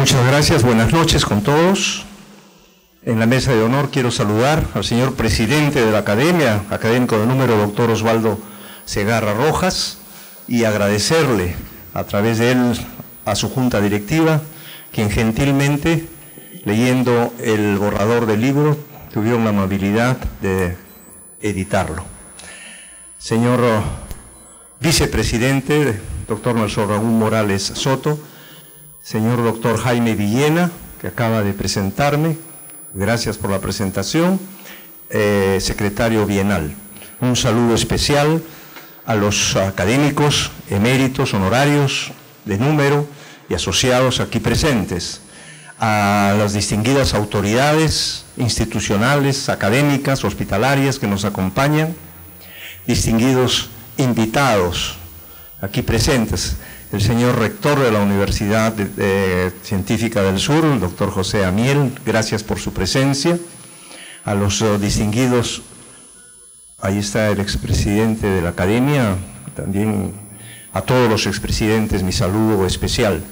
Muchas gracias, buenas noches con todos. En la mesa de honor quiero saludar al señor presidente de la Academia, académico de número, doctor Osvaldo Segarra Rojas, y agradecerle a través de él a su junta directiva, quien gentilmente, leyendo el borrador del libro, tuvieron la amabilidad de editarlo. Señor vicepresidente, doctor Nelson Raúl Morales Soto, señor doctor Jaime Villena, que acaba de presentarme, gracias por la presentación, secretario bienal. Un saludo especial a los académicos, eméritos, honorarios, de número y asociados aquí presentes, a las distinguidas autoridades institucionales, académicas, hospitalarias que nos acompañan, distinguidos invitados aquí presentes, el señor rector de la Universidad Científica del Sur, el doctor José Amiel, gracias por su presencia, a los distinguidos, ahí está el expresidente de la Academia, también a todos los expresidentes mi saludo especial.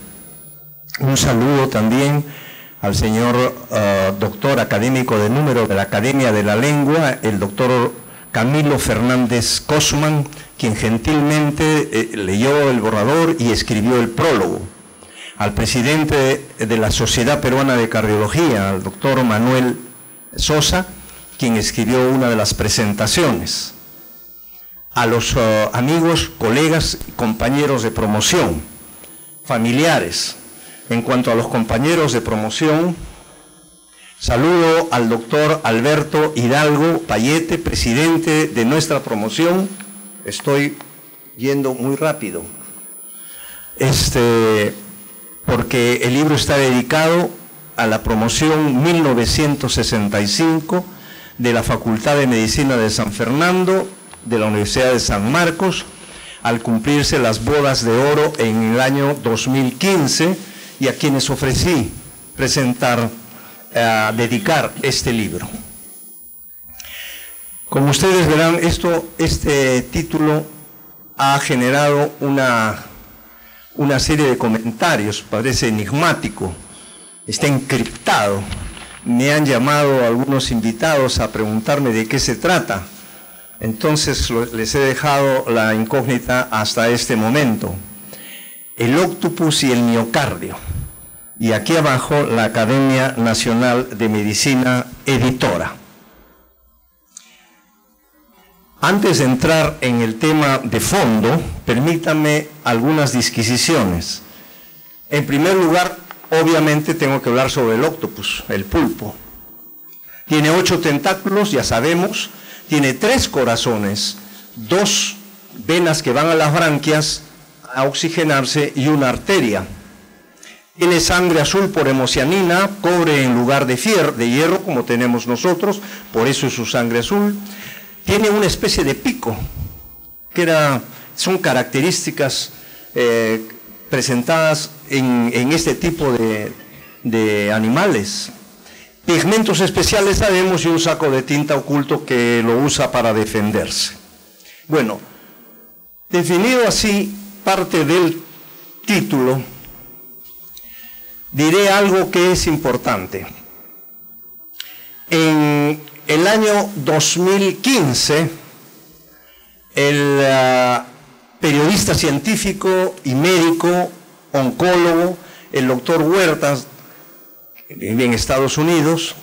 Un saludo también al señor doctor académico de número de la Academia de la Lengua, el doctor Camilo Fernández Cosman, quien gentilmente leyó el borrador y escribió el prólogo. Al presidente de la Sociedad Peruana de Cardiología, al doctor Manuel Sosa, quien escribió una de las presentaciones. A los amigos, colegas y compañeros de promoción, familiares. En cuanto a los compañeros de promoción, saludo al doctor Alberto Hidalgo Payete, presidente de nuestra promoción. Estoy yendo muy rápido, porque el libro está dedicado a la promoción 1965 de la Facultad de Medicina de San Fernando, de la Universidad de San Marcos, al cumplirse las bodas de oro en el año 2015, y a quienes ofrecí dedicar este libro. Como ustedes verán, este título ha generado una serie de comentarios, parece enigmático, está encriptado. Me han llamado algunos invitados a preguntarme de qué se trata, entonces les he dejado la incógnita hasta este momento. El octopus y el miocardio. Y aquí abajo la Academia Nacional de Medicina Editora. Antes de entrar en el tema de fondo, permítanme algunas disquisiciones. En primer lugar, obviamente tengo que hablar sobre el octopus, el pulpo. Tiene 8 tentáculos, ya sabemos, tiene 3 corazones, 2 venas que van a las branquias a oxigenarse y una arteria. Tiene sangre azul por hemocianina, cobre en lugar de hierro, como tenemos nosotros, por eso es su sangre azul. Tiene una especie de pico, son características presentadas en este tipo de animales. Pigmentos especiales sabemos y un saco de tinta oculto que lo usa para defenderse. Bueno, definido así parte del título, diré algo que es importante. En el año 2015, el periodista científico y médico, oncólogo, el doctor Huertas, que vive en Estados Unidos,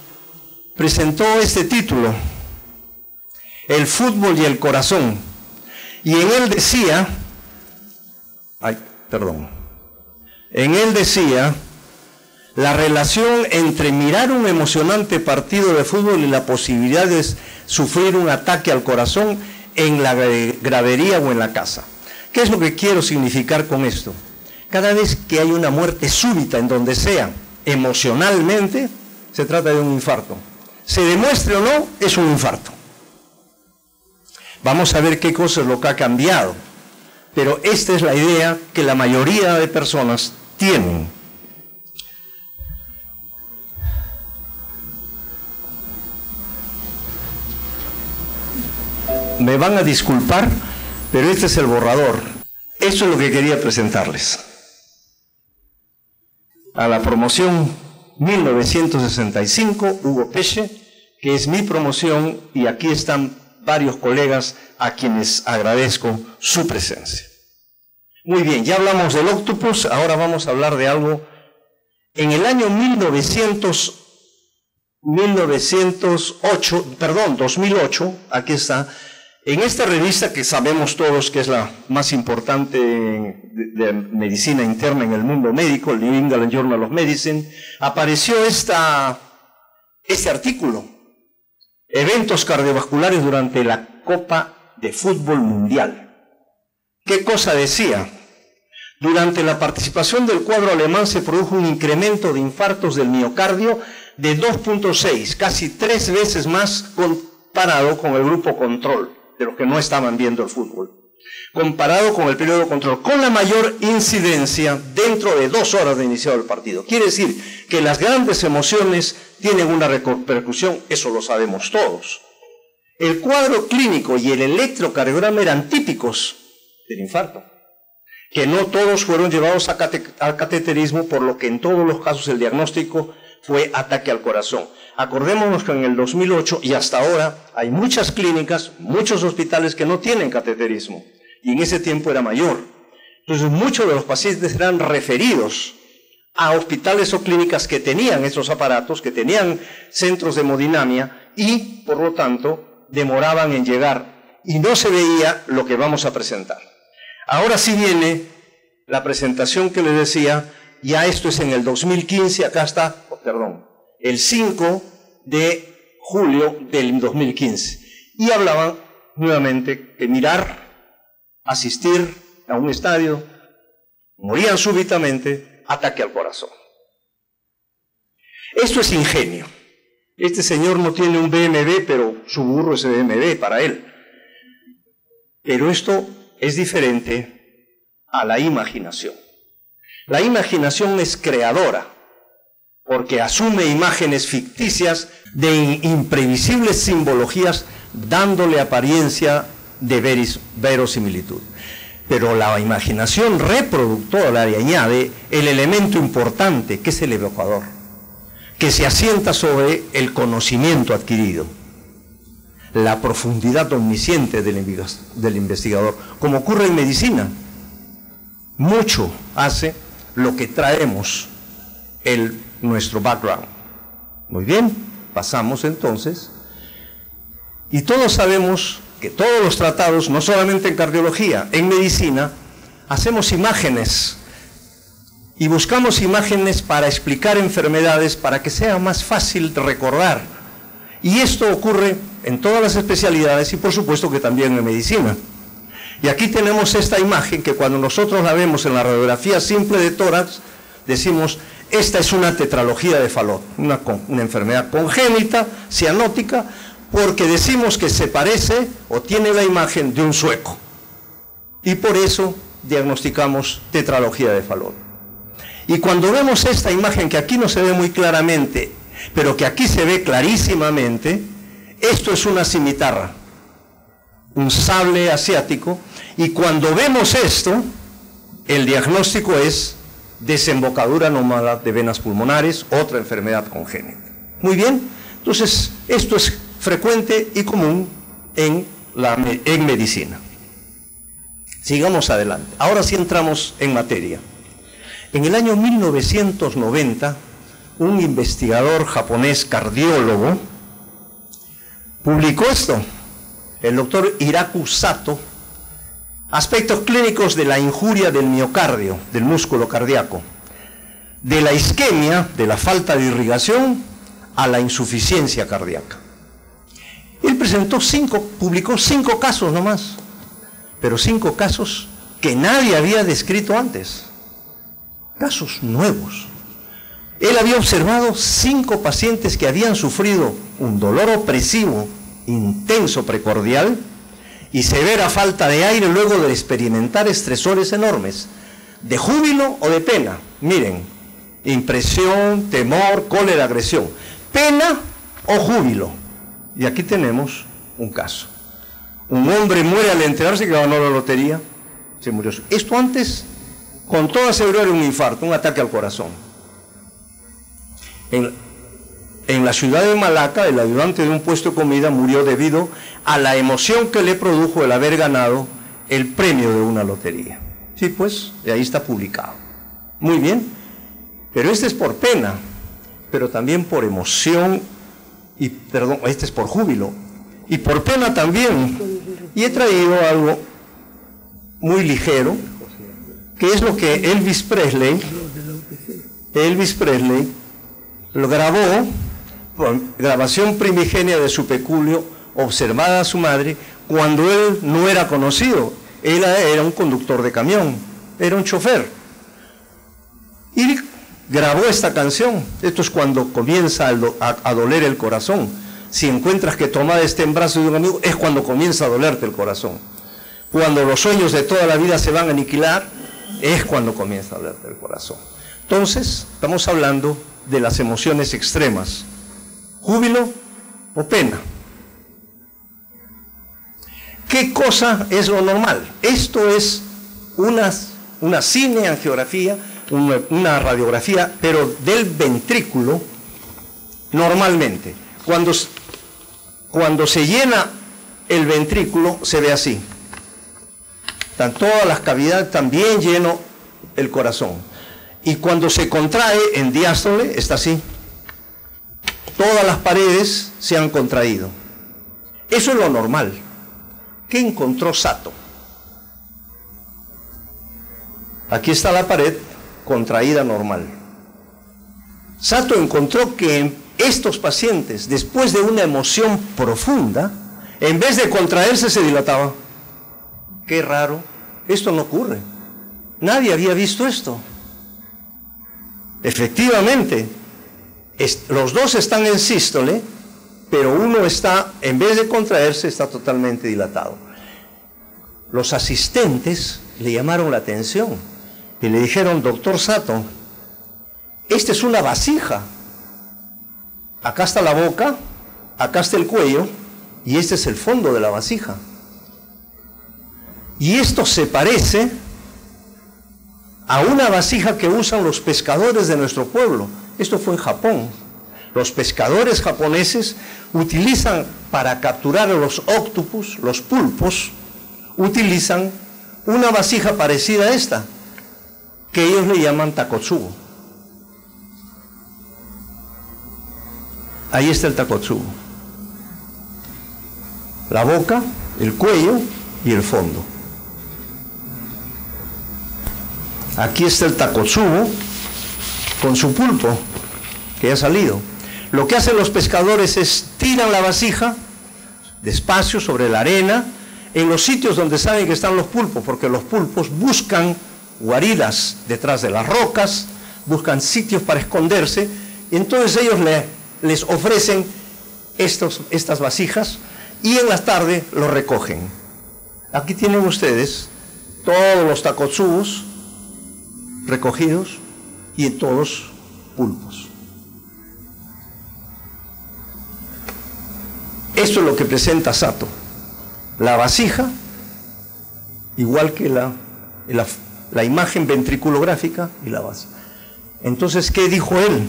presentó este título, El fútbol y el corazón, y en él decía, la relación entre mirar un emocionante partido de fútbol y la posibilidad de sufrir un ataque al corazón en la gradería o en la casa. ¿Qué es lo que quiero significar con esto? Cada vez que hay una muerte súbita en donde sea, emocionalmente, se trata de un infarto. Se demuestre o no, es un infarto. Vamos a ver qué cosa es lo que ha cambiado. Pero esta es la idea que la mayoría de personas tienen. Me van a disculpar, pero este es el borrador. Eso es lo que quería presentarles. a la promoción 1965, Hugo Peche, que es mi promoción, y aquí están varios colegas a quienes agradezco su presencia. Muy bien, ya hablamos del Octopus, ahora vamos a hablar de algo. En el año 2008, aquí está, en esta revista que sabemos todos que es la más importante de medicina interna en el mundo médico, el New England Journal of Medicine, apareció este artículo: eventos cardiovasculares durante la Copa de Fútbol Mundial. ¿Qué cosa decía? Durante la participación del cuadro alemán se produjo un incremento de infartos del miocardio de 2.6, casi 3 veces más comparado con el grupo control, de los que no estaban viendo el fútbol, comparado con el periodo control, con la mayor incidencia dentro de 2 horas de iniciado el partido. Quiere decir que las grandes emociones tienen una repercusión, eso lo sabemos todos. El cuadro clínico y el electrocardiograma eran típicos del infarto, que no todos fueron llevados al cateterismo, por lo que en todos los casos el diagnóstico fue ataque al corazón. Acordémonos que en el 2008 y hasta ahora hay muchas clínicas, muchos hospitales que no tienen cateterismo, y en ese tiempo era mayor. Entonces muchos de los pacientes eran referidos a hospitales o clínicas que tenían esos aparatos, que tenían centros de hemodinamia, y por lo tanto demoraban en llegar y no se veía lo que vamos a presentar. Ahora sí viene la presentación que les decía. Ya esto es en el 2015, acá está, el 5 de julio del 2015. Y hablaban nuevamente que mirar, asistir a un estadio, morían súbitamente, ataque al corazón. Esto es ingenio. Este señor no tiene un BMW, pero su burro es BMW para él. Pero esto es diferente a la imaginación. La imaginación es creadora, porque asume imágenes ficticias de imprevisibles simbologías, dándole apariencia de verosimilitud. Pero la imaginación reproductora le añade el elemento importante, que es el evocador, que se asienta sobre el conocimiento adquirido, la profundidad omnisciente del investigador, como ocurre en medicina. Mucho hace lo que traemos, nuestro background. Muy bien, pasamos entonces. Y todos sabemos que todos los tratados, no solamente en cardiología, en medicina, hacemos imágenes y buscamos imágenes para explicar enfermedades, para que sea más fácil de recordar. Y esto ocurre en todas las especialidades y por supuesto que también en medicina. Y aquí tenemos esta imagen que cuando nosotros la vemos en la radiografía simple de tórax, decimos, esta es una tetralogía de Fallot, una enfermedad congénita, cianótica, porque decimos que se parece o tiene la imagen de un sueco. Y por eso diagnosticamos tetralogía de Fallot. Y cuando vemos esta imagen, que aquí no se ve muy claramente, pero que aquí se ve clarísimamente, esto es una cimitarra, un sable asiático, y cuando vemos esto, el diagnóstico es desembocadura anómala de venas pulmonares, otra enfermedad congénita. Muy bien, entonces esto es frecuente y común en medicina. Sigamos adelante. Ahora sí entramos en materia. En el año 1990, un investigador japonés cardiólogo publicó esto, el doctor Hiraku Sato, aspectos clínicos de la injuria del miocardio, del músculo cardíaco, de la isquemia, de la falta de irrigación, a la insuficiencia cardíaca. Él publicó 5 casos nomás, pero 5 casos que nadie había descrito antes, casos nuevos. Él había observado 5 pacientes que habían sufrido un dolor opresivo intenso precordial y severa falta de aire luego de experimentar estresores enormes, de júbilo o de pena. Miren, impresión, temor, cólera, agresión, pena o júbilo. Y aquí tenemos un caso. Un hombre muere al enterarse que ganó la lotería, se murió. Esto antes, con toda seguridad, era un infarto, un ataque al corazón. En la ciudad de Malaca, el ayudante de un puesto de comida murió debido a la emoción que le produjo el haber ganado el premio de una lotería. Sí, pues, de ahí está publicado. Muy bien, pero este es por pena, pero también por emoción, y perdón, este es por júbilo, y por pena también. Y he traído algo muy ligero, que es lo que Elvis Presley lo grabó, grabación primigenia de su peculio, observada a su madre, cuando él no era conocido. Él era un conductor de camión, era un chofer. Y grabó esta canción. Esto es cuando comienza a doler el corazón. Si encuentras que tu amada está en brazos de un amigo, es cuando comienza a dolerte el corazón. Cuando los sueños de toda la vida se van a aniquilar, es cuando comienza a dolerte el corazón. Entonces, estamos hablando de las emociones extremas. ¿Júbilo o pena? ¿Qué cosa es lo normal? Esto es una cineangiografía, una radiografía, pero del ventrículo, normalmente. Cuando se llena el ventrículo, se ve así. Están todas las cavidades, también lleno el corazón. Y cuando se contrae en diástole, está así. Todas las paredes se han contraído. Eso es lo normal. ¿Qué encontró Sato? Aquí está la pared contraída normal. Sato encontró que en estos pacientes, después de una emoción profunda, en vez de contraerse, se dilataba. Qué raro, esto no ocurre. Nadie había visto esto. Efectivamente, los dos están en sístole, pero uno está, en vez de contraerse, está totalmente dilatado. Los asistentes le llamaron la atención y le dijeron: doctor Sato, esta es una vasija. Acá está la boca, acá está el cuello, y este es el fondo de la vasija. Y esto se parece a una vasija que usan los pescadores de nuestro pueblo. Esto fue en Japón. Los pescadores japoneses utilizan, para capturar a los octopus, los pulpos, utilizan una vasija parecida a esta, que ellos le llaman takotsubo. Ahí está el takotsubo. La boca, el cuello y el fondo. Aquí está el takotsubo con su pulpo que ha salido. Lo que hacen los pescadores es tiran la vasija despacio sobre la arena en los sitios donde saben que están los pulpos, porque los pulpos buscan guaridas detrás de las rocas, buscan sitios para esconderse, y entonces ellos les ofrecen estas vasijas y en la tarde los recogen. Aquí tienen ustedes todos los takotsubos recogidos y todos pulpos. Esto es lo que presenta Sato. La vasija, igual que la imagen ventriculográfica y la base. Entonces, ¿qué dijo él?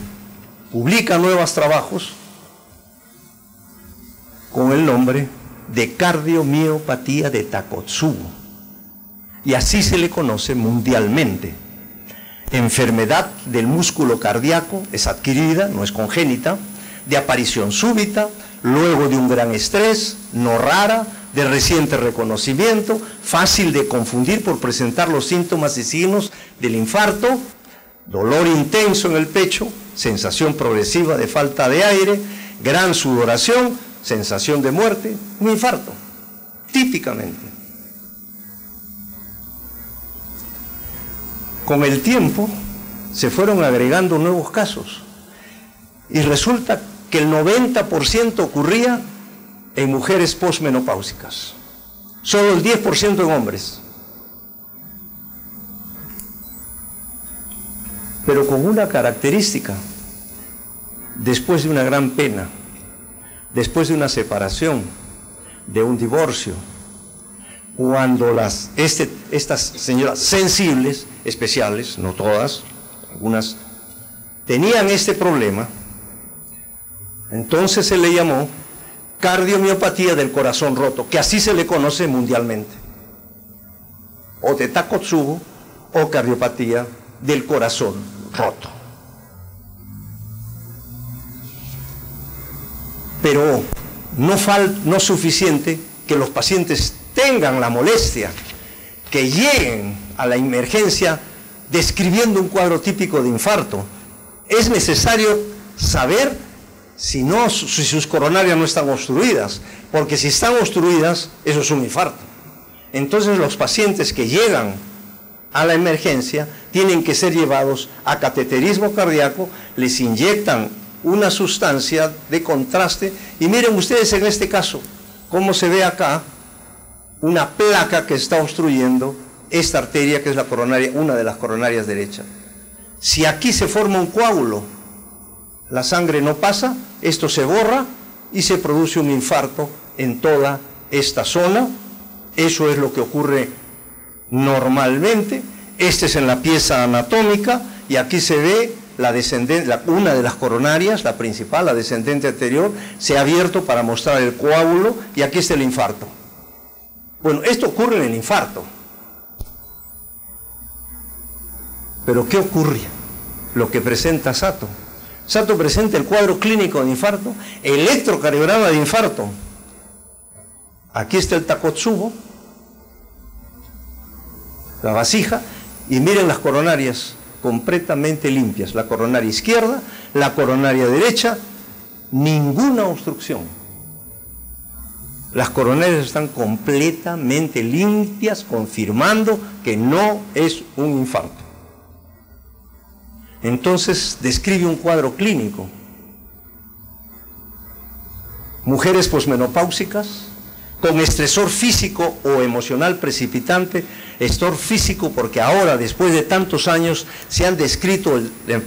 Publica nuevos trabajos con el nombre de cardiomiopatía de Takotsubo. Y así se le conoce mundialmente. Enfermedad del músculo cardíaco, es adquirida, no es congénita, de aparición súbita, luego de un gran estrés, no rara, de reciente reconocimiento, fácil de confundir por presentar los síntomas y signos del infarto, dolor intenso en el pecho, sensación progresiva de falta de aire, gran sudoración, sensación de muerte, un infarto, típicamente. Con el tiempo se fueron agregando nuevos casos y resulta que el 90% ocurría en mujeres posmenopáusicas, solo el 10% en hombres. Pero con una característica: después de una gran pena, después de una separación, de un divorcio, cuando estas señoras sensibles, especiales, no todas, algunas, tenían este problema, Entonces se le llamó cardiomiopatía del corazón roto, que así se le conoce mundialmente, o de Takotsubo, o cardiopatía del corazón roto. Pero no es suficiente que los pacientes tengan la molestia, que lleguen a la emergencia describiendo un cuadro típico de infarto. Es necesario saber si sus coronarias no están obstruidas, porque si están obstruidas, eso es un infarto. Entonces los pacientes que llegan a la emergencia tienen que ser llevados a cateterismo cardíaco, les inyectan una sustancia de contraste, y miren ustedes en este caso, cómo se ve acá, una placa que está obstruyendo esta arteria que es la coronaria, una de las coronarias derecha. Si aquí se forma un coágulo, la sangre no pasa, esto se borra y se produce un infarto en toda esta zona. Eso es lo que ocurre normalmente. Este es en la pieza anatómica y aquí se ve la descendente, una de las coronarias, la principal, la descendente anterior, se ha abierto para mostrar el coágulo y aquí está el infarto. Bueno, esto ocurre en el infarto. Pero ¿qué ocurre? Lo que presenta Sato. Sato presenta el cuadro clínico de infarto, electrocardiograma de infarto. Aquí está el Takotsubo, la vasija, y miren las coronarias completamente limpias. La coronaria izquierda, la coronaria derecha, ninguna obstrucción. Las coronarias están completamente limpias, confirmando que no es un infarto. Entonces describe un cuadro clínico. Mujeres posmenopáusicas, con estresor físico o emocional precipitante, estresor físico porque ahora, después de tantos años, se han descrito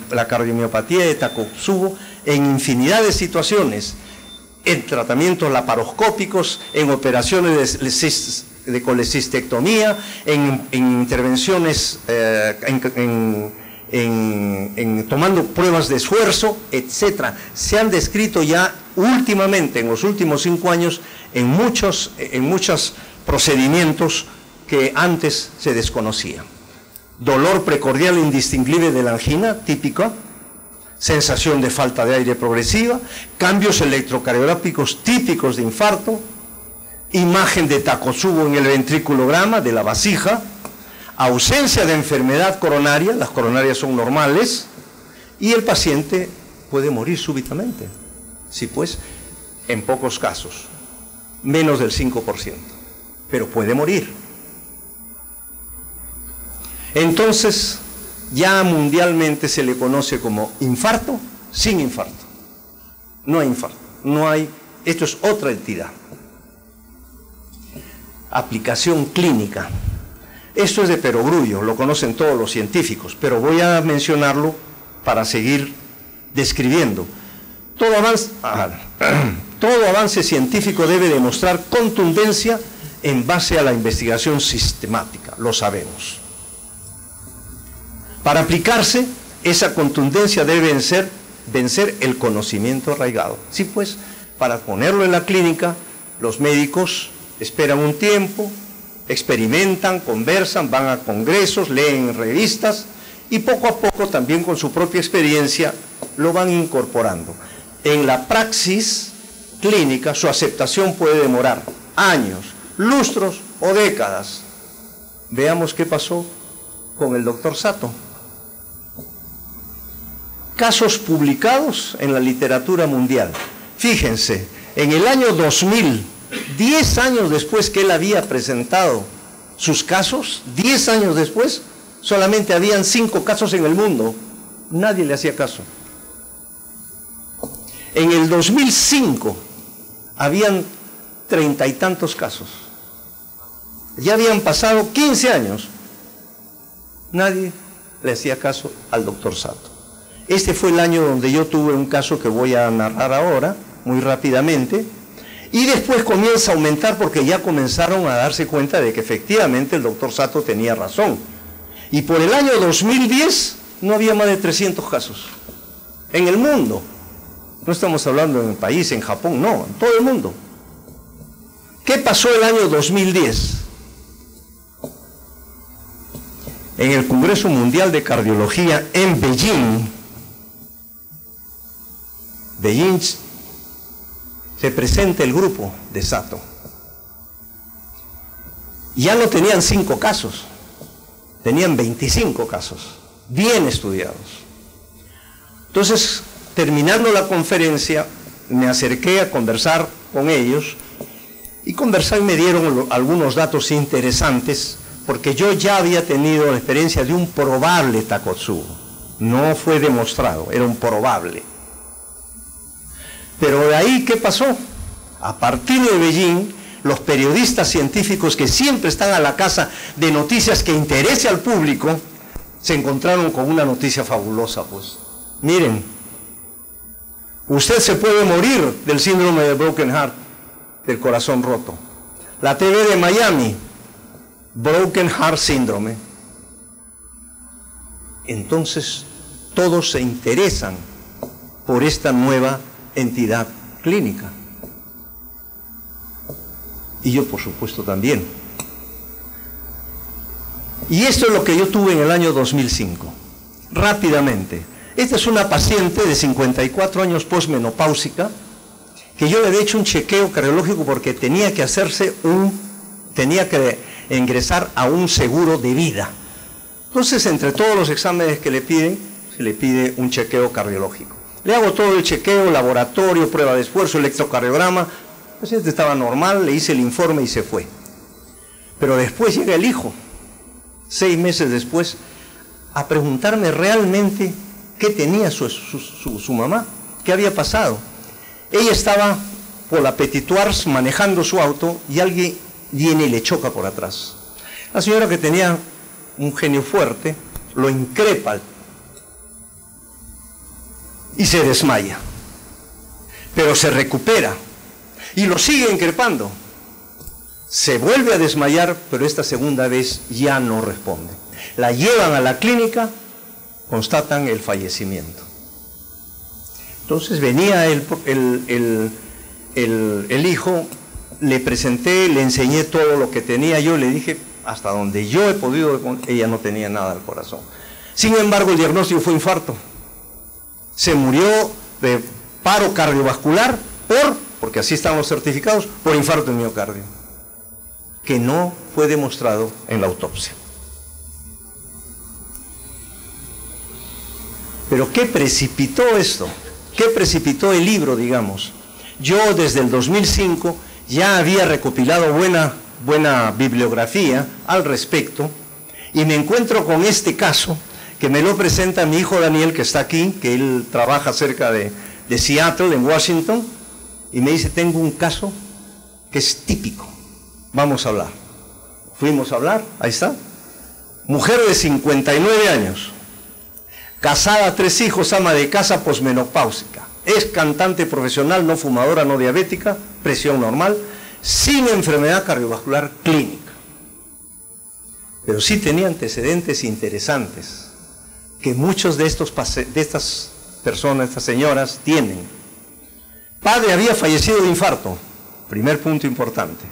la cardiomiopatía de Takotsubo en infinidad de situaciones, en tratamientos laparoscópicos, en operaciones de colecistectomía, en intervenciones, tomando pruebas de esfuerzo, etc. Se han descrito ya últimamente, en los últimos 5 años, en muchos procedimientos que antes se desconocían. Dolor precordial indistinguible de la angina, típica, sensación de falta de aire progresiva, cambios electrocardiográficos típicos de infarto, imagen de Takotsubo en el ventriculograma de la vasija, ausencia de enfermedad coronaria, las coronarias son normales, y el paciente puede morir súbitamente. Sí, pues, en pocos casos, menos del 5%, pero puede morir. Entonces, ya mundialmente se le conoce como infarto sin infarto. No hay infarto, no hay, esto es otra entidad. Aplicación clínica. Esto es de perogrullo, lo conocen todos los científicos, pero voy a mencionarlo para seguir describiendo. Todo avance científico debe demostrar contundencia en base a la investigación sistemática, lo sabemos. Para aplicarse, esa contundencia debe vencer el conocimiento arraigado. Sí, pues, para ponerlo en la clínica, los médicos esperan un tiempo, experimentan, conversan, van a congresos, leen revistas y poco a poco también con su propia experiencia lo van incorporando. En la praxis clínica su aceptación puede demorar años, lustros o décadas. Veamos qué pasó con el doctor Sato. Casos publicados en la literatura mundial. Fíjense, en el año 2000, 10 años después que él había presentado sus casos, 10 años después, solamente habían 5 casos en el mundo. Nadie le hacía caso. En el 2005 habían 30 y tantos casos. Ya habían pasado 15 años. Nadie le hacía caso al doctor Sato. Este fue el año donde yo tuve un caso que voy a narrar ahora, muy rápidamente, y después comienza a aumentar porque ya comenzaron a darse cuenta de que efectivamente el doctor Sato tenía razón. Y por el año 2010 no había más de 300 casos en el mundo. No estamos hablando en el país, en Japón, no, en todo el mundo. ¿Qué pasó el año 2010? En el Congreso Mundial de Cardiología en Beijing, se presenta el grupo de Sato. Ya no tenían 5 casos, tenían 25 casos, bien estudiados. Entonces, terminando la conferencia, me acerqué a conversar con ellos y me dieron algunos datos interesantes, porque yo ya había tenido la experiencia de un probable Takotsubo. No fue demostrado, era un probable. Pero de ahí, ¿qué pasó? A partir de Beijing, los periodistas científicos que siempre están a la caza de noticias que interese al público, se encontraron con una noticia fabulosa, pues. Miren, usted se puede morir del síndrome de Broken Heart, del corazón roto. La TV de Miami, Broken Heart Syndrome. Entonces, todos se interesan por esta nueva entidad clínica. Y yo, por supuesto, también. Y esto es lo que yo tuve en el año 2005. Rápidamente. Esta es una paciente de 54 años posmenopáusica, que yo le había hecho un chequeo cardiológico porque tenía que ingresar a un seguro de vida. Entonces, entre todos los exámenes que le piden, se le pide un chequeo cardiológico. Le hago todo el chequeo, laboratorio, prueba de esfuerzo, electrocardiograma. El paciente estaba normal, le hice el informe y se fue. Pero después llega el hijo, 6 meses después, a preguntarme realmente qué tenía su mamá, qué había pasado. Ella estaba por la Petit Thouars manejando su auto y alguien viene y le choca por atrás. La señora, que tenía un genio fuerte, lo increpa y se desmaya. Pero se recupera y lo sigue increpando. Se vuelve a desmayar, pero esta segunda vez ya no responde. La llevan a la clínica, constatan el fallecimiento. Entonces venía el hijo, le presenté, le enseñé todo lo que tenía. Yo le dije, hasta donde yo he podido, ella no tenía nada al corazón. Sin embargo, el diagnóstico fue infarto. Se murió de paro cardiovascular porque así están los certificados, por infarto de miocardio, que no fue demostrado en la autopsia. Pero ¿qué precipitó esto? ¿Qué precipitó el libro, digamos? Yo desde el 2005 ya había recopilado buena bibliografía al respecto, y me encuentro con este caso que me lo presenta mi hijo Daniel, que está aquí, que él trabaja cerca de Seattle, en Washington, y me dice, tengo un caso que es típico, vamos a hablar. Fuimos a hablar, ahí está. Mujer de 59 años, casada, 3 hijos, ama de casa, posmenopáusica, es cantante profesional, no fumadora, no diabética, presión normal, sin enfermedad cardiovascular clínica. Pero sí tenía antecedentes interesantes que muchos de estas personas, estas señoras, tienen. Padre había fallecido de infarto, primer punto importante.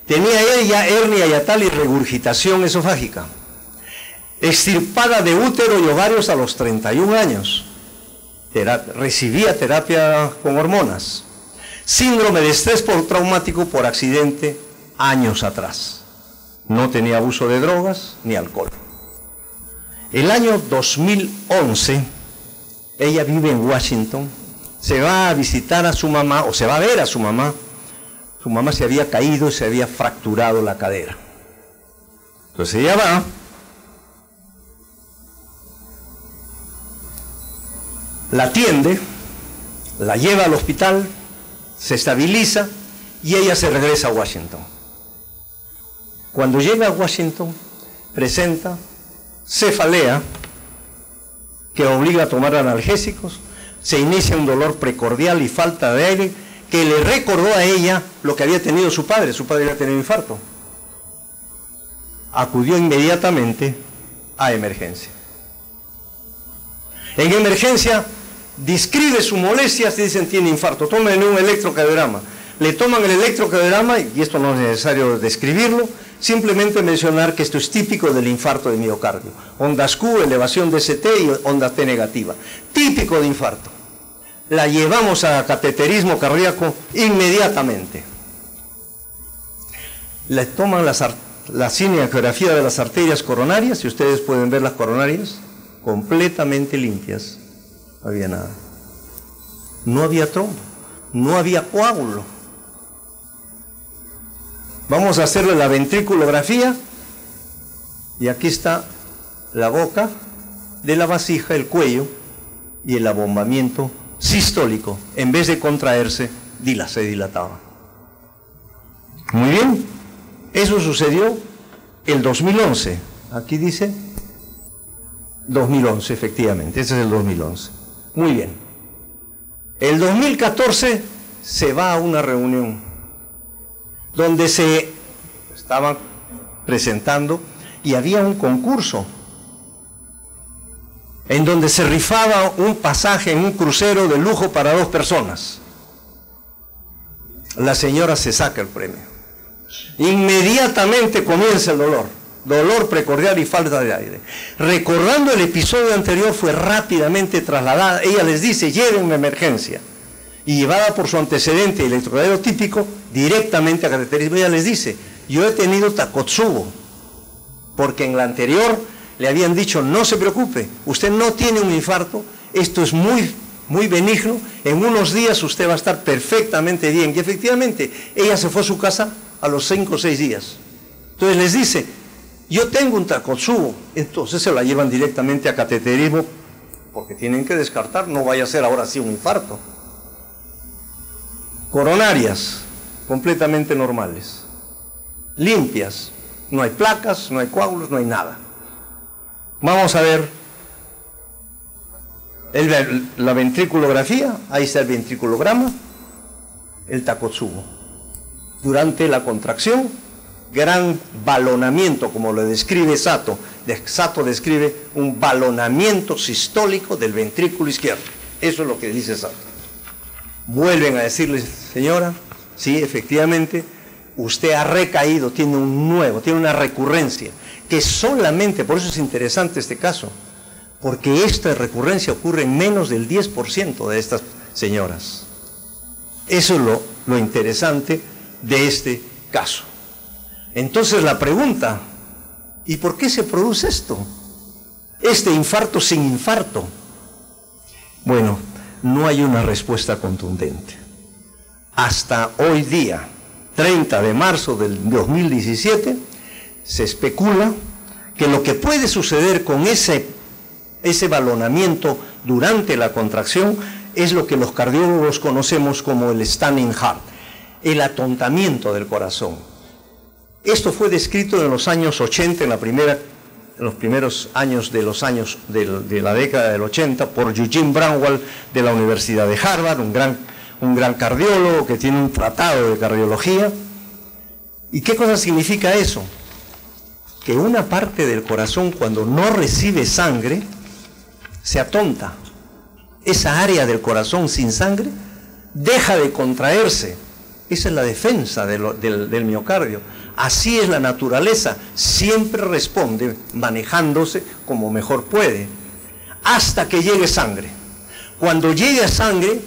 Tenía ella hernia hiatal y regurgitación esofágica. Extirpada de útero y ovarios a los 31 años. Recibía terapia con hormonas. Síndrome de estrés postraumático por accidente años atrás. No tenía abuso de drogas ni alcohol. El año 2011, ella vive en Washington, se va a visitar a su mamá, o se va a ver a su mamá. Su mamá se había caído y se había fracturado la cadera. Entonces ella va, la atiende, la lleva al hospital, se estabiliza y ella se regresa a Washington. Cuando llega a Washington, presenta cefalea, que obliga a tomar analgésicos, se inicia un dolor precordial y falta de aire, que le recordó a ella lo que había tenido su padre había tenido infarto. Acudió inmediatamente a emergencia. En emergencia describe su molestia, se dicen tiene infarto, tómenle un electrocardiograma. Le toman el electrocardiograma, y esto no es necesario describirlo, simplemente mencionar que esto es típico del infarto de miocardio. Ondas Q, elevación de ST y onda T negativa. Típico de infarto. La llevamos a cateterismo cardíaco inmediatamente. Le toman la cinegrafía de las arterias coronarias, y ustedes pueden ver las coronarias completamente limpias. No había nada. No había trombo, no había coágulo. Vamos a hacerle la ventriculografía, y aquí está la boca de la vasija, el cuello y el abombamiento sistólico. En vez de contraerse, se dilataba. Muy bien, eso sucedió el 2011. Aquí dice 2011, efectivamente, ese es el 2011. Muy bien. El 2014 se va a una reunión donde se estaban presentando y había un concurso en donde se rifaba un pasaje en un crucero de lujo para 2 personas. La señora se saca el premio. Inmediatamente comienza el dolor precordial y falta de aire. Recordando el episodio anterior, fue rápidamente trasladada. Ella les dice, llévenme a emergencia. Y llevada por su antecedente electrocardiograma típico directamente a cateterismo. Ella les dice, yo he tenido Takotsubo, porque en la anterior le habían dicho, no se preocupe, usted no tiene un infarto, esto es muy benigno, en unos días usted va a estar perfectamente bien. Y efectivamente, ella se fue a su casa a los 5 o 6 días. Entonces les dice, yo tengo un Takotsubo. Entonces se la llevan directamente a cateterismo, porque tienen que descartar, no vaya a ser ahora sí un infarto. Coronarias, completamente normales, limpias, no hay placas, no hay coágulos, no hay nada. Vamos a ver la ventriculografía, ahí está el ventriculograma, el Takotsubo. Durante la contracción, gran balonamiento, como lo describe Sato. Sato describe un balonamiento sistólico del ventrículo izquierdo. Eso es lo que dice Sato. Vuelven a decirle, señora, sí, efectivamente, usted ha recaído, tiene una recurrencia, que solamente, por eso es interesante este caso, porque esta recurrencia ocurre en menos del 10% de estas señoras. Eso es lo interesante de este caso. Entonces la pregunta, ¿y por qué se produce esto? Este infarto sin infarto. Bueno, no hay una respuesta contundente. Hasta hoy día, 30 de marzo del 2017, se especula que lo que puede suceder con ese balonamiento durante la contracción es lo que los cardiólogos conocemos como el stunning heart, el atontamiento del corazón. Esto fue descrito en los años 80, en los primeros años de la década del 80, por Eugene Braunwald de la Universidad de Harvard, un gran cardiólogo que tiene un tratado de cardiología. ¿Y qué cosa significa eso? Que una parte del corazón, cuando no recibe sangre, se atonta. Esa área del corazón sin sangre deja de contraerse. Esa es la defensa del miocardio. Así es la naturaleza, siempre responde manejándose como mejor puede, hasta que llegue sangre. Cuando llegue sangre,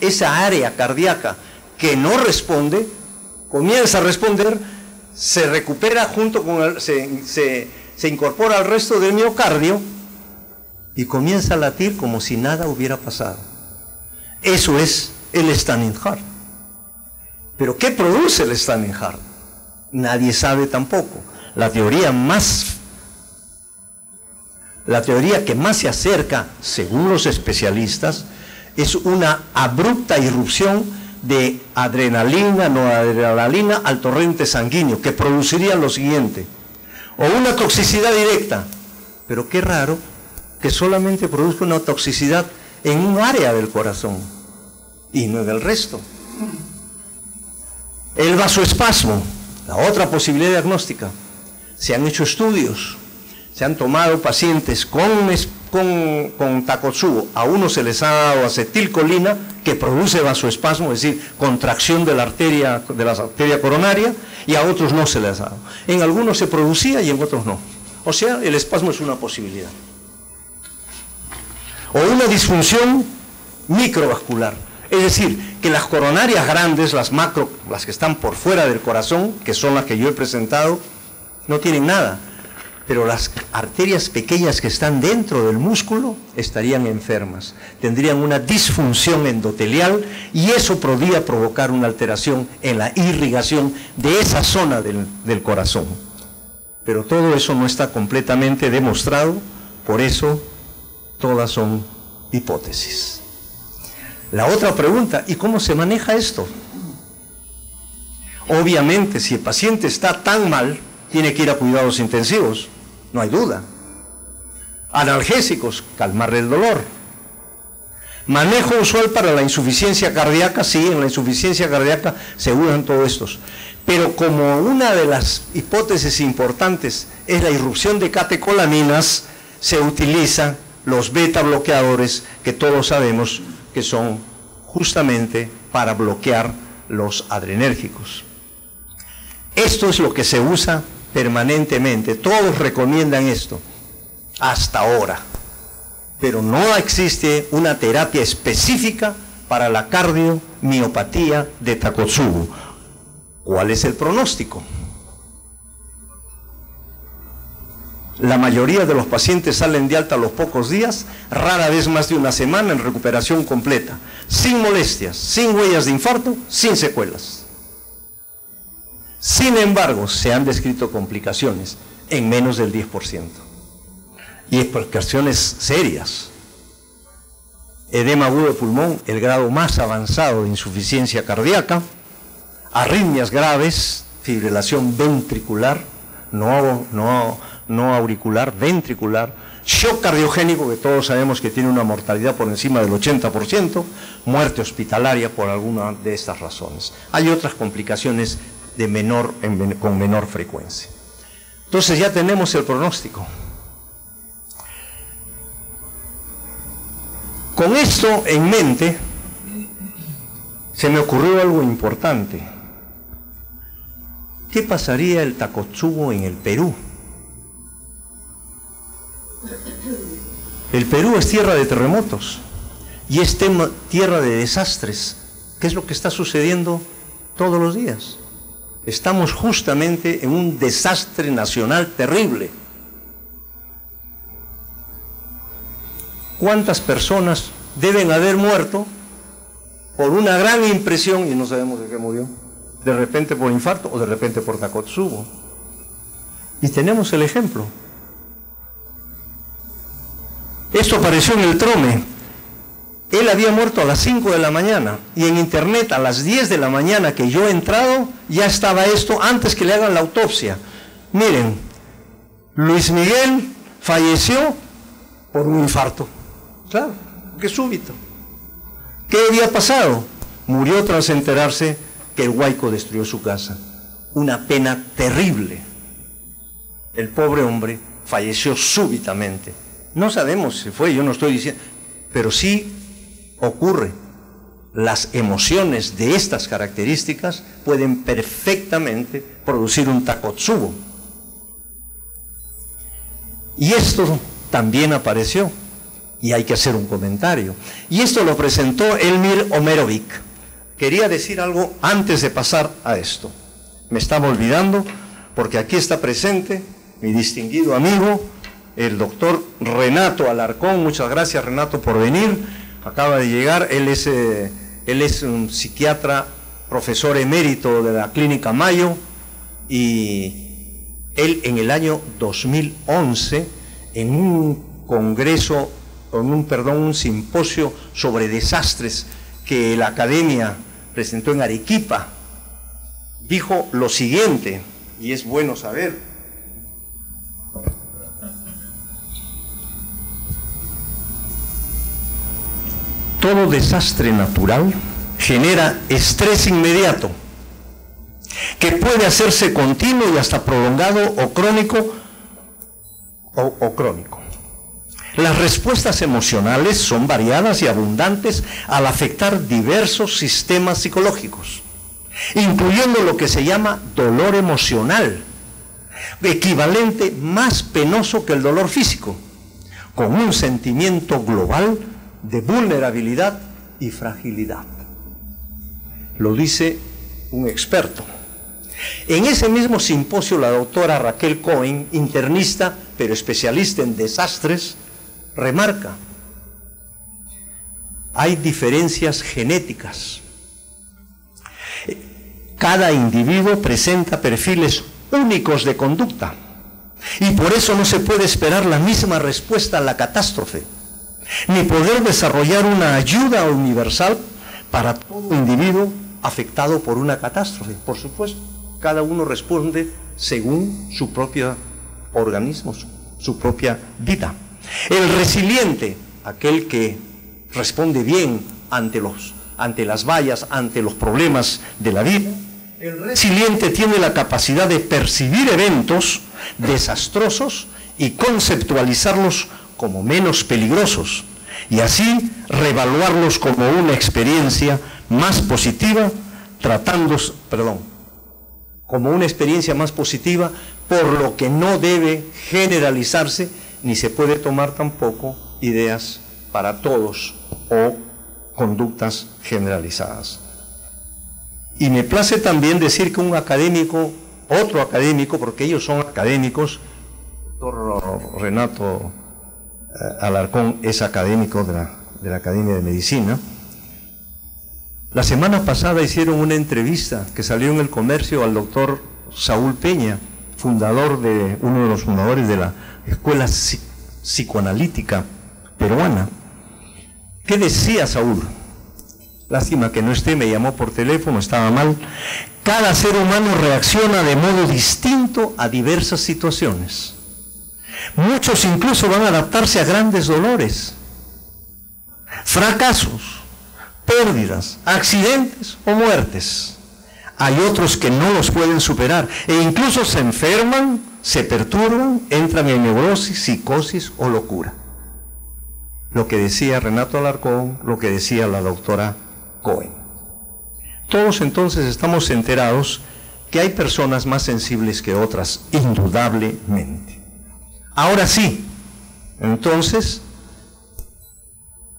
esa área cardíaca que no responde, comienza a responder, se recupera se incorpora al resto del miocardio y comienza a latir como si nada hubiera pasado. Eso es el stunning heart. ¿Pero qué produce el stunning heart? Nadie sabe tampoco. La teoría que más se acerca, según los especialistas, es una abrupta irrupción de adrenalina, noradrenalina al torrente sanguíneo, que produciría lo siguiente: o una toxicidad directa, pero qué raro que solamente produzca una toxicidad en un área del corazón y no en el resto. El vasoespasmo, la otra posibilidad diagnóstica. Se han hecho estudios, se han tomado pacientes con con Takotsubo. A uno se les ha dado acetilcolina, que produce vasoespasmo, es decir, contracción de la arteria coronaria, y a otros no se les ha dado. En algunos se producía y en otros no. O sea, el espasmo es una posibilidad. O una disfunción microvascular. Es decir, que las coronarias grandes, las macro, las que están por fuera del corazón, que son las que yo he presentado, no tienen nada. Pero las arterias pequeñas que están dentro del músculo estarían enfermas, tendrían una disfunción endotelial y eso podría provocar una alteración en la irrigación de esa zona del corazón. Pero todo eso no está completamente demostrado, por eso todas son hipótesis. La otra pregunta, ¿y cómo se maneja esto? Obviamente, si el paciente está tan mal, tiene que ir a cuidados intensivos. No hay duda. Analgésicos, calmar el dolor. Manejo usual para la insuficiencia cardíaca, sí, en la insuficiencia cardíaca se usan todos estos. Pero como una de las hipótesis importantes es la irrupción de catecolaminas, se utilizan los beta bloqueadores que todos sabemos que son justamente para bloquear los adrenérgicos. Esto es lo que se usa permanentemente, todos recomiendan esto, hasta ahora, pero no existe una terapia específica para la cardiomiopatía de Takotsubo. ¿Cuál es el pronóstico? La mayoría de los pacientes salen de alta a los pocos días, rara vez más de una semana en recuperación completa, sin molestias, sin huellas de infarto, sin secuelas. Sin embargo, se han descrito complicaciones en menos del 10%. Y complicaciones serias. Edema agudo de pulmón, el grado más avanzado de insuficiencia cardíaca, arritmias graves, fibrilación ventricular, no auricular, ventricular, shock cardiogénico, que todos sabemos que tiene una mortalidad por encima del 80%, muerte hospitalaria por alguna de estas razones. Hay otras complicaciones con menor frecuencia. Entonces ya tenemos el pronóstico. Con esto en mente, se me ocurrió algo importante. ¿Qué pasaría el Takotsubo en el Perú? El Perú es tierra de terremotos y es tierra de desastres. ¿Qué es lo que está sucediendo todos los días? Estamos justamente en un desastre nacional terrible. ¿Cuántas personas deben haber muerto por una gran impresión y no sabemos de qué murió? De repente por infarto o de repente por Takotsubo. Y tenemos el ejemplo. Esto apareció en el Trome. Él había muerto a las 5 de la mañana y en internet a las 10 de la mañana que yo he entrado ya estaba esto antes que le hagan la autopsia. Miren, Luis Miguel falleció por un infarto. Claro, qué súbito. ¿Qué había pasado? Murió tras enterarse que el huaico destruyó su casa. Una pena terrible. El pobre hombre falleció súbitamente. No sabemos si fue, yo no estoy diciendo, pero sí ocurre. Las emociones de estas características pueden perfectamente producir un Takotsubo. Y esto también apareció, y hay que hacer un comentario. Y esto lo presentó Elmir Omerovic. Quería decir algo antes de pasar a esto. Me estaba olvidando, porque aquí está presente mi distinguido amigo, el doctor Renato Alarcón. Muchas gracias, Renato, por venir. Acaba de llegar. Él es un psiquiatra, profesor emérito de la Clínica Mayo, y él en el año 2011, en un congreso, un simposio sobre desastres que la academia presentó en Arequipa, dijo lo siguiente, y es bueno saber. Todo desastre natural genera estrés inmediato, que puede hacerse continuo y hasta prolongado o crónico. Las respuestas emocionales son variadas y abundantes al afectar diversos sistemas psicológicos, incluyendo lo que se llama dolor emocional, equivalente más penoso que el dolor físico, con un sentimiento global de vulnerabilidad y fragilidad. Lo dice un experto. En ese mismo simposio, la doctora Raquel Cohen, internista pero especialista en desastres, remarca: hay diferencias genéticas. Cada individuo presenta perfiles únicos de conducta y por eso no se puede esperar la misma respuesta a la catástrofe, ni poder desarrollar una ayuda universal para todo individuo afectado por una catástrofe. Por supuesto, cada uno responde según su propio organismo, su propia vida. El resiliente, aquel que responde bien ante las vallas, ante los problemas de la vida. El resiliente tiene la capacidad de percibir eventos desastrosos y conceptualizarlos como menos peligrosos, y así reevaluarlos como una experiencia más positiva, como una experiencia más positiva, por lo que no debe generalizarse, ni se puede tomar tampoco ideas para todos o conductas generalizadas. Y me place también decir que un académico, otro académico, porque ellos son académicos, el doctor Renato Alarcón es académico de la Academia de Medicina. La semana pasada hicieron una entrevista que salió en El Comercio al doctor Saúl Peña, uno de los fundadores de la Escuela Psicoanalítica Peruana. ¿Qué decía Saúl? Lástima que no esté, me llamó por teléfono, estaba mal. Cada ser humano reacciona de modo distinto a diversas situaciones. Muchos incluso van a adaptarse a grandes dolores, fracasos, pérdidas, accidentes o muertes. Hay otros que no los pueden superar e incluso se enferman, se perturban, entran en neurosis, psicosis o locura. Lo que decía Renato Alarcón, lo que decía la doctora Cohen. Todos entonces estamos enterados que hay personas más sensibles que otras, indudablemente. Ahora sí, entonces,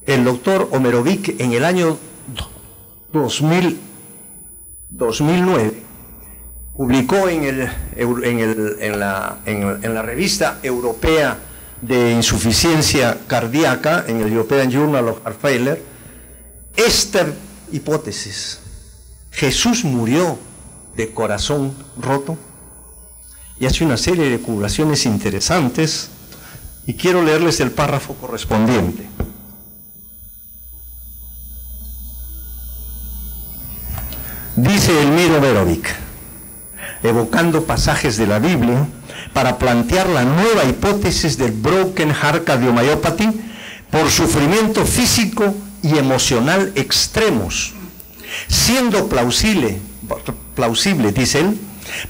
el doctor Omerovic en el año 2009 publicó en la revista europea de insuficiencia cardíaca, en el European Journal of Heart Failure, esta hipótesis: Jesús murió de corazón roto, y hace una serie de curaciones interesantes, y quiero leerles el párrafo correspondiente. Dice Elmiro Verovic, evocando pasajes de la Biblia, para plantear la nueva hipótesis del Broken Heart Cardiomyopathy por sufrimiento físico y emocional extremos, siendo plausible, dice él,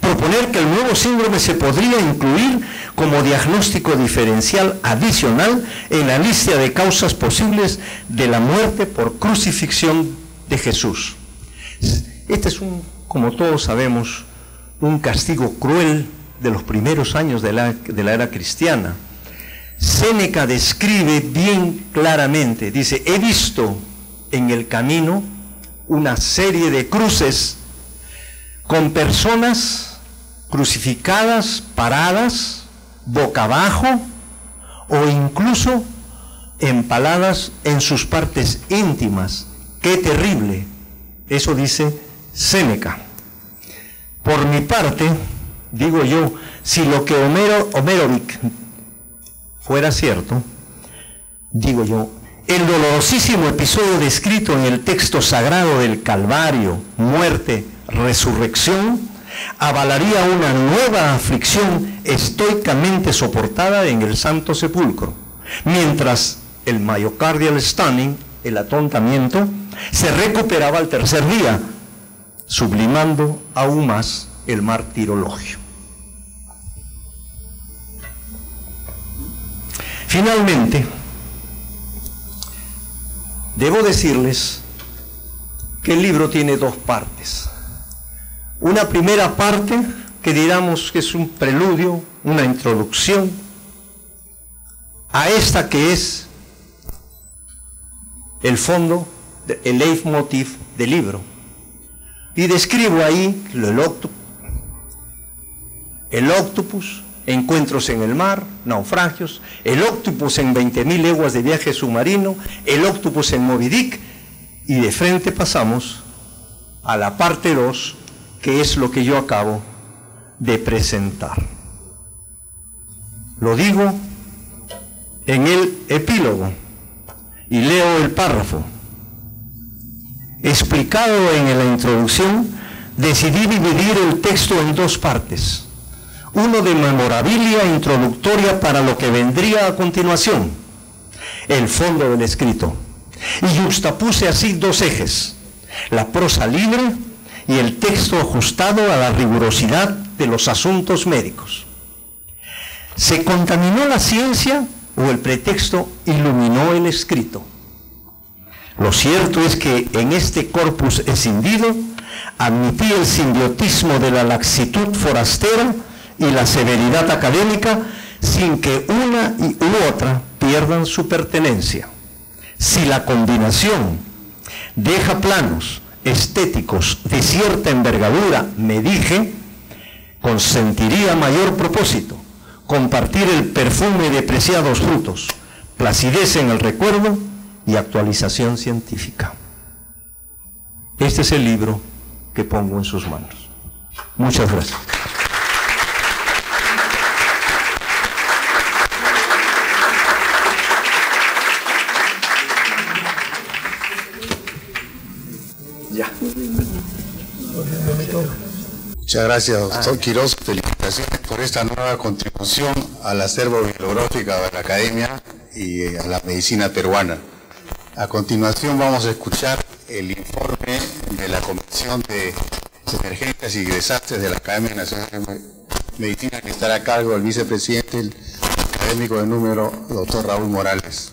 proponer que el nuevo síndrome se podría incluir como diagnóstico diferencial adicional en la lista de causas posibles de la muerte por crucifixión de Jesús. Este es como todos sabemos, un castigo cruel de los primeros años de la era cristiana. Séneca describe bien claramente, dice: he visto en el camino una serie de cruces con personas crucificadas, paradas, boca abajo o incluso empaladas en sus partes íntimas. ¡Qué terrible! Eso dice Séneca. Por mi parte, digo yo, si lo que Omerovic fuera cierto, digo yo, el dolorosísimo episodio descrito en el texto sagrado del Calvario, muerte, resurrección, avalaría una nueva aflicción estoicamente soportada en el Santo Sepulcro, mientras el myocardial stunning, el atontamiento, se recuperaba al tercer día, sublimando aún más el martirologio. Finalmente, debo decirles que el libro tiene dos partes. Una primera parte que diríamos que es un preludio, una introducción a esta que es el fondo, el leitmotiv del libro. Y describo ahí el octopus, encuentros en el mar, naufragios, el octopus en 20.000 leguas de viaje submarino, el octopus en Moby Dick, y de frente pasamos a la parte 2, que es lo que yo acabo de presentar. Lo digo en el epílogo y leo el párrafo. Explicado en la introducción, decidí dividir el texto en dos partes. Uno de memorabilia introductoria para lo que vendría a continuación, el fondo del escrito. Y juxtapuse así dos ejes, la prosa libre y el texto ajustado a la rigurosidad de los asuntos médicos. ¿Se contaminó la ciencia o el pretexto iluminó el escrito? Lo cierto es que en este corpus escindido admití el simbiotismo de la laxitud forastera y la severidad académica sin que una u otra pierdan su pertenencia. Si la combinación deja planos estéticos de cierta envergadura, me dije, consentiría mayor propósito compartir el perfume de preciados frutos, placidez en el recuerdo y actualización científica. Este es el libro que pongo en sus manos. Muchas gracias. Ya. Muchas gracias, doctor Quiroz. Felicitaciones por esta nueva contribución al acervo bibliográfico de la Academia y a la medicina peruana. A continuación vamos a escuchar el informe de la Comisión de Emergencias y Desastres de la Academia Nacional de Medicina, que estará a cargo del vicepresidente, el académico de número, doctor Raúl Morales.